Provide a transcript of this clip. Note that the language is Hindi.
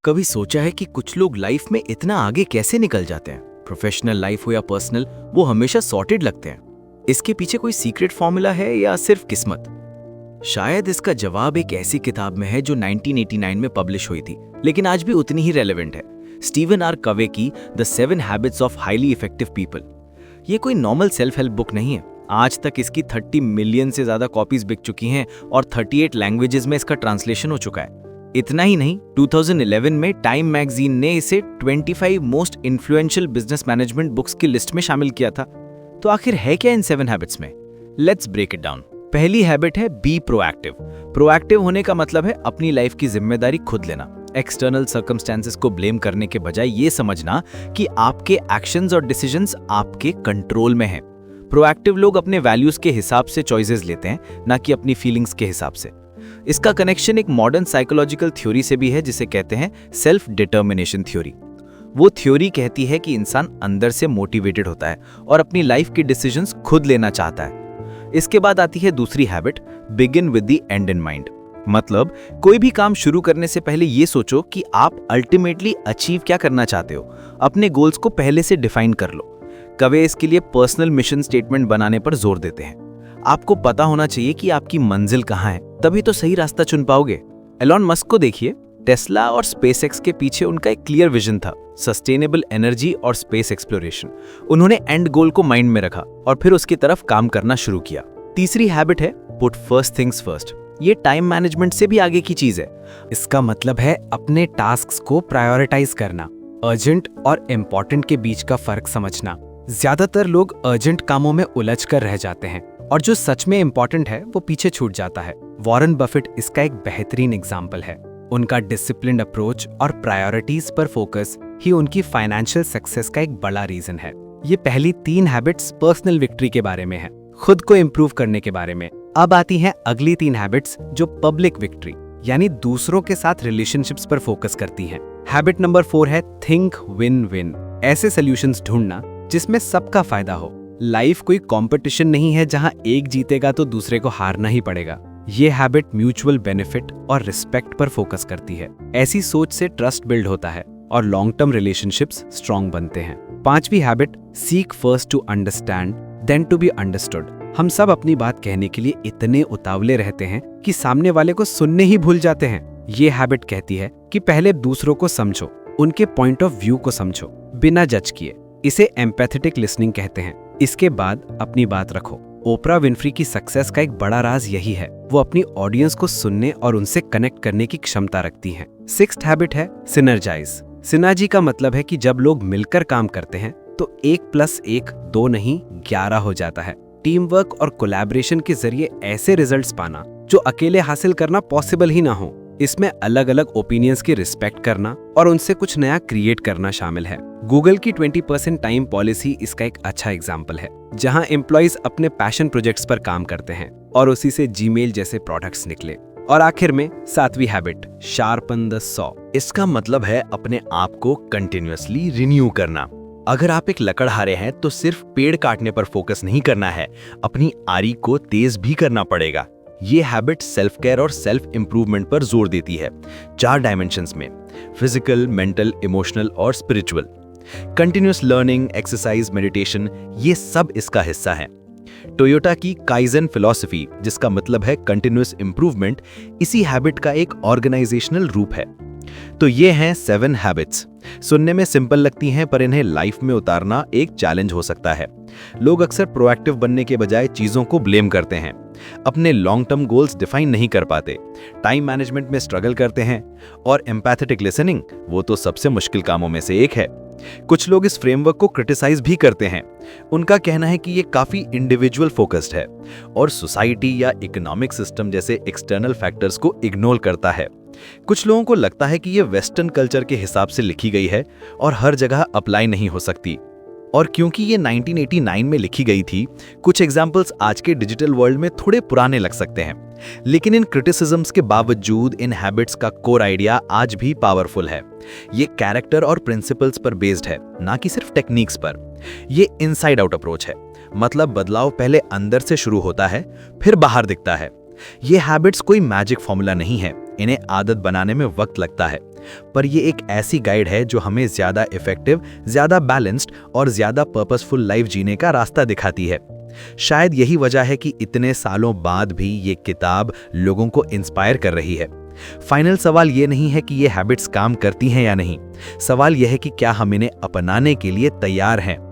कभी सोचा है कि कुछ लोग लाइफ में इतना आगे कैसे निकल जाते हैं? प्रोफेशनल लाइफ हो या पर्सनल, वो हमेशा सॉर्टेड लगते हैं। इसके पीछे कोई सीक्रेट फॉर्मूला है या सिर्फ किस्मत? शायद इसका जवाब एक ऐसी किताब में है जो 1989 में पब्लिश हुई थी, लेकिन आज भी उतनी ही रेलेवेंट है। स्टीवन आर कवे की the 7 habits of highly effective people. ये कोई नॉर्मल सेल्फ हेल्प बुक नहीं है। आज तक इसकी 30 मिलियन से ज्यादा कॉपीज बिक चुकी हैं और 38 लैंग्वेजेस में इसका ट्रांसलेशन हो चुका है। इतना ही नहीं, 2011 में टाइम मैगजीन ने इसे 25 most influential business management books की लिस्ट में शामिल किया था। तो आखिर है क्या इन 7 हैबिट्स में? Let's break it down. पहली हैबिट है बी प्रोएक्टिव। प्रोएक्टिव होने का मतलब है अपनी लाइफ की जिम्मेदारी खुद लेना। एक्सटर्नल सर्कमस्टेंसेस को ब्लेम करने के बजाय ये समझना कि आपके एक्शंस और डिसीजंस आपके कंट्रोल में हैं। प्रोएक्टिव लोग अपने वैल्यूज के हिसाब से चॉइसेस लेते हैं, ना कि अपनी फीलिंग्स के हिसाब से। इसका कनेक्शन एक मॉडर्न साइकोलॉजिकल थ्योरी से भी है, जिसे कहते हैं सेल्फ डिटर्मिनेशन थ्योरी। वो थ्योरी कहती है कि इंसान अंदर से मोटिवेटेड होता है और अपनी लाइफ के डिसीजंस खुद लेना चाहता है। इसके बाद आती है दूसरी habit, begin with the and in mind. मतलब कोई भी काम शुरू करने से पहले ये सोचो कि आप अल्टीमेटली अचीव क्या करना चाहते हो। अपने गोल्स को पहले से डिफाइन कर लो। कवे इसके लिए पर्सनल मिशन स्टेटमेंट बनाने पर जोर देते हैं। आपको पता होना चाहिए कि आपकी मंजिल कहाँ है, तभी तो सही रास्ता चुन पाओगे। एलॉन मस्क को देखिए, टेस्ला और स्पेसएक्स के पीछे उनका एक क्लियर विजन था, सस्टेनेबल एनर्जी और स्पेस एक्सप्लोरेशन। उन्होंने एंड गोल को माइंड में रखा और फिर उसकी तरफ काम करना शुरू किया। तीसरी हैबिट है पुट फर्स्ट थिंग्स फर्स्ट। ये टाइम मैनेजमेंट से भी आगे की चीज है। इसका मतलब है अपने टास्क्स को प्रायोरिटाइज करना, अर्जेंट और इम्पोर्टेंट के बीच का फर्क समझना। ज्यादातर लोग अर्जेंट कामों में उलझ कर रह जाते हैं और जो सच में इम्पोर्टेंट है वो पीछे छूट जाता है। वॉरेन बफेट इसका एक बेहतरीन एग्जाम्पल है। उनका डिसिप्लिन्ड अप्रोच और प्रायोरिटीज पर फोकस ही उनकी फाइनेंशियल सक्सेस का एक बड़ा रीजन है। ये पहली 3 हैबिट्स पर्सनल विक्ट्री के बारे में है, खुद को इम्प्रूव करने के बारे में। अब आती हैं अगली 3 हैबिट्स जो पब्लिक विक्ट्री यानी दूसरों के साथ रिलेशनशिप्स पर फोकस करती हैं। हैबिट नंबर 4 है थिंक विन विन। ऐसे सॉल्यूशंस ढूंढना जिसमें सबका फायदा हो। लाइफ कोई कंपटीशन नहीं है जहां एक जीतेगा तो दूसरे को हारना ही पड़ेगा। ये हैबिट म्यूचुअल बेनिफिट और रिस्पेक्ट पर फोकस करती है। ऐसी सोच से ट्रस्ट बिल्ड होता है और लॉन्ग टर्म रिलेशनशिप्स स्ट्रॉन्ग बनते हैं। 5वीं habit, seek first to understand then to be understood. हम सब अपनी बात कहने के लिए इतने उतावले रहते हैं कि सामने वाले को सुनने ही भूल जाते हैं। ये हैबिट कहती है कि पहले दूसरों को समझो, उनके पॉइंट ऑफ व्यू को समझो बिना जज किए। इसे एम्पैथेटिक लिसनिंग कहते हैं। इसके बाद अपनी बात रखो। ओपरा विनफ्री की सक्सेस का एक बड़ा राज यही है, वो अपनी ऑडियंस को सुनने और उनसे कनेक्ट करने की क्षमता रखती हैं। 6th हैबिट है सिनर्जाइज। सिनर्जी का मतलब है कि जब लोग मिलकर काम करते हैं तो 1 + 1 2 नहीं 11 हो जाता है। टीम वर्क और कोलैबोरेशन के जरिए ऐसे रिजल्ट्स पाना जो अकेले हासिल करना पॉसिबल ही ना हो। इसमें अलग अलग ओपिनियंस की रिस्पेक्ट करना और उनसे कुछ नया क्रिएट करना शामिल है। गूगल की 20% टाइम पॉलिसी इसका एक अच्छा एग्जाम्पल है, जहां एम्प्लॉइज अपने पैशन प्रोजेक्ट्स पर काम करते हैं और उसी से जीमेल जैसे प्रोडक्ट्स निकले। और आखिर में 7वीं हैबिट, शार्पन द सॉ। इसका मतलब है अपने आप को कंटिन्यूअसली रिन्यू करना। अगर आप एक लकड़हारे हैं तो सिर्फ पेड़ काटने पर फोकस नहीं करना है, अपनी आरी को तेज भी करना पड़ेगा। ये हैबिट सेल्फ केयर और सेल्फ इंप्रूवमेंट पर जोर देती है, 4 डायमेंशंस में, फिजिकल, मेंटल, इमोशनल और spiritual. Continuous learning, exercise, meditation, ये सब इसका हिस्सा है। टोयोटा की काइजन फिलॉसफी, जिसका मतलब है कंटिन्यूअस इंप्रूवमेंट, इसी हैबिट का एक ऑर्गेनाइजेशनल रूप है। तो ये हैं 7 हैबिट्स। सुनने में सिंपल लगती हैं, पर इन्हें लाइफ में उतारना एक चैलेंज हो सकता है। लोग अक्सर प्रोएक्टिव बनने के बजाय चीजों को ब्लेम करते हैं, अपने लॉन्ग टर्म गोल्स डिफाइन नहीं कर पाते, टाइम मैनेजमेंट में स्ट्रगल करते हैं, और एम्पैथेटिक लिसनिंग वो तो सबसे मुश्किल कामों में से एक है। कुछ लोग इस फ्रेमवर्क को क्रिटिसाइज भी करते हैं। उनका कहना है कि ये काफी इंडिविजुअल फोकस्ड है और सोसाइटी या इकोनॉमिक सिस्टम जैसे एक्सटर्नल फैक्टर्स को इग्नोर करता है। कुछ लोगों को लगता है कि ये वेस्टर्न कल्चर के हिसाब से लिखी गई है और हर जगह अप्लाई नहीं हो सकती। और क्योंकि ये 1989 में लिखी गई थी, कुछ एग्जाम्पल्स आज के डिजिटल वर्ल्ड में थोड़े पुराने लग सकते हैं, लेकिन इन क्रिटिसिज्म्स के बावजूद इन हैबिट्स का कोर आइडिया आज भी पावरफुल है। ये कैरेक्टर और प्रिंसिपल्स पर बेस्ड है, ना कि सिर्फ टेक्निक्स पर। ये इनसाइड आउट अप्रोच है, मतलब बदलाव पहले अंदर से शुरू होता है, फिर बाहर दिखता है। ये हैबिट्स कोई मैजिक फॉर्मूला नहीं है, इन्हें आदत बनाने में वक्त लगता है, पर ये एक ऐसी गाइड है जो हमें ज़्यादा इफेक्टिव, ज़्यादा बैलेंस्ड और ज़्यादा पर्पसफुल लाइफ जीने का रास्ता दिखाती है। शायद यही वजह है कि इतने सालों बाद भी ये किताब लोगों को इंस्पायर कर रही है। फाइनल सवाल ये नहीं है कि ये हैबिट्स काम करती हैं या नहीं, सवाल यह है कि क्या हम इन्हें अपनाने के लिए तैयार हैं।